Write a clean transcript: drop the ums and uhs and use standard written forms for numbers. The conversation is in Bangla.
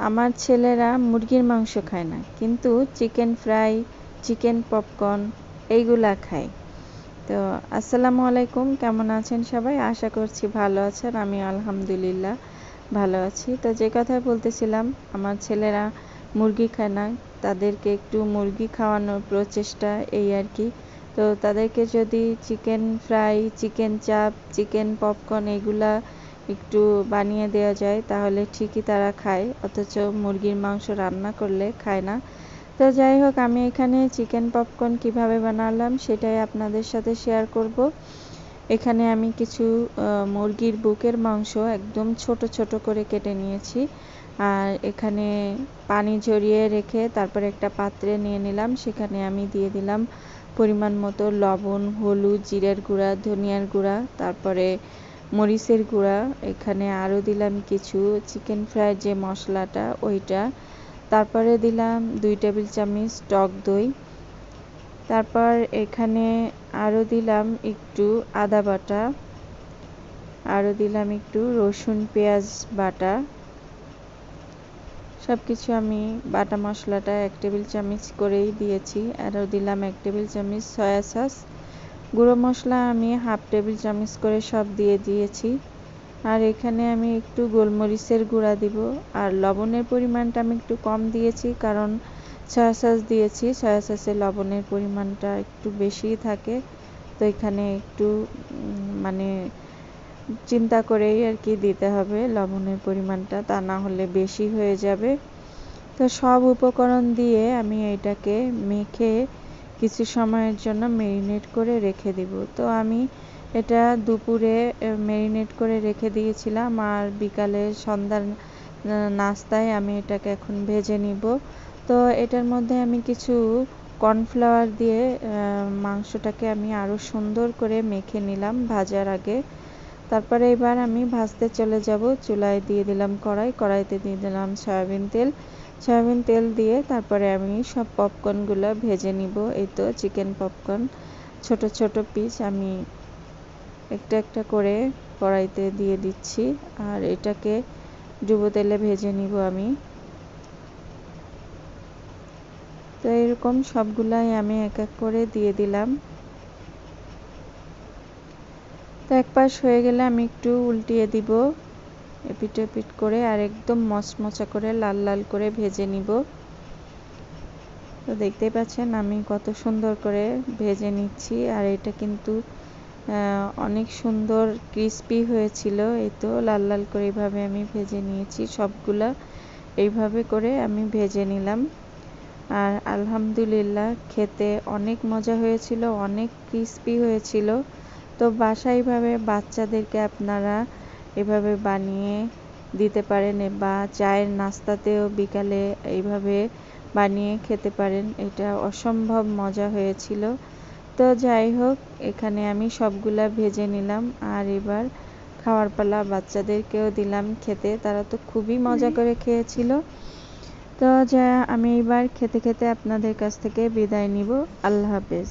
আমার ছেলেরা মুরগির মাংস খায় না, কিন্তু চিকেন ফ্রাই, চিকেন পপকর্ন এইগুলা খায়। তো আসসালামু আলাইকুম, কেমন আছেন সবাই? আশা করছি ভালো আছেন। আমি আলহামদুলিল্লাহ ভালো আছি। তো যে কথা বলতেছিলাম, আমার ছেলেরা মুরগি খায় না, তাদেরকে একটু মুরগি খাওয়ানোর প্রচেষ্টা এই আর কি। তো তাদেরকে যদি চিকেন ফ্রাই, চিকেন চাপ, চিকেন পপকর্ন এগুলা একটু বানিয়ে দেওয়া যায় তাহলে ঠিকই তারা খায়, অথচ মুরগির মাংস রান্না করলে খায় না। তো যাই হোক, আমি এখানে চিকেন পপকর্ন কিভাবে বানালাম সেটাই আপনাদের সাথে শেয়ার করব। এখানে আমি কিছু মুরগির বুকের মাংস একদম ছোট ছোট করে কেটে নিয়েছি, আর এখানে পানি ঝরিয়ে রেখে তারপরে একটা পাত্রে নিয়ে নিলাম। সেখানে আমি দিয়ে দিলাম পরিমাণ মতো লবণ, হলুদ, জিরের গুঁড়া, ধনিয়ার গুঁড়া, তারপরে মরিচের গুঁড়া। এখানে আরও দিলাম কিছু চিকেন ফ্রাইয়ের যে মশলাটা ওইটা, তারপরে দিলাম 2 টেবিল চামচ টক দই, তারপর এখানে আরও দিলাম একটু আদা বাটা, আরও দিলাম একটু রসুন পেঁয়াজ বাটা। সব কিছু আমি বাটা মশলাটা 1 টেবিল চামচ করেই দিয়েছি। আরও দিলাম 1 টেবিল চামচ সয়া সস। গুঁড়ো মশলা আমি 1/2 টেবিল চামচ করে সব দিয়ে দিয়েছি। আর এখানে আমি একটু গোলমরিচের গুঁড়া দিব। আর লবণের পরিমাণটা আমি একটু কম দিয়েছি, কারণ সয়া সস দিয়েছি, সয়া সসে লবণের পরিমাণটা একটু বেশিই থাকে। তো এখানে একটু মানে চিন্তা করেই আর কি দিতে হবে লবণের পরিমাণটা, তা না হলে বেশি হয়ে যাবে। তো সব উপকরণ দিয়ে আমি এটাকে মেখে কিছু সময়ের জন্য ম্যারিনেট করে রেখে দিব। তো আমি এটা দুপুরে ম্যারিনেট করে রেখে দিয়েছিলাম, আর বিকালে সন্ধ্যার নাস্তায় আমি এটাকে এখন ভেজে নিব। তো এটার মধ্যে আমি কিছু কর্নফ্লাওয়ার দিয়ে মাংসটাকে আমি আরও সুন্দর করে মেখে নিলাম ভাজার আগে। তারপরে এবার আমি ভাজতে চলে যাব। চুলায় দিয়ে দিলাম কড়াই, কড়াইতে দিয়ে দিলাম সয়াবিন তেল দিয়ে তারপরে আমি সব পপকর্নগুলো ভেজে নিব। এই তো চিকেন পপকর্ন ছোট ছোট পিস আমি একটা একটা করে কড়াইতে দিয়ে দিচ্ছি, আর এটাকে ডুবো তেলে ভেজে নিব আমি। তো এরকম সবগুলাই আমি এক এক করে দিয়ে দিলাম। তো এক পাশ হয়ে গেলে আমি একটু উল্টিয়ে দিব এপিট ওপিট করে, আর একদম মচমচা করে লাল লাল করে ভেজে নিব। তো দেখতেই পাচ্ছেন আমি কত সুন্দর করে ভেজে নিচ্ছি, আর এটা কিন্তু অনেক সুন্দর ক্রিস্পি হয়েছিল। এই তো লাল লাল করে এইভাবে আমি ভেজে নিয়েছি সবগুলা, এইভাবে করে আমি ভেজে নিলাম। আর আলহামদুলিল্লাহ খেতে অনেক মজা হয়েছিল, অনেক ক্রিস্পি হয়েছিল। তো বাসায় এইভাবে বাচ্চাদেরকে আপনারা এভাবে বানিয়ে দিতে পারেন, বা চায়ের নাস্তাতেও বিকালে এইভাবে বানিয়ে খেতে পারেন। এটা অসম্ভব মজা হয়েছিল। তো যাই হোক, এখানে আমি সবগুলা ভেজে নিলাম, আর এবার খাওয়ার পালা। বাচ্চাদেরকেও দিলাম খেতে, তারা তো খুবই মজা করে খেয়েছিল। তো যা আমি এবার খেতে খেতে আপনাদের কাছ থেকে বিদায় নিব। আল্লাহ হাফেজ।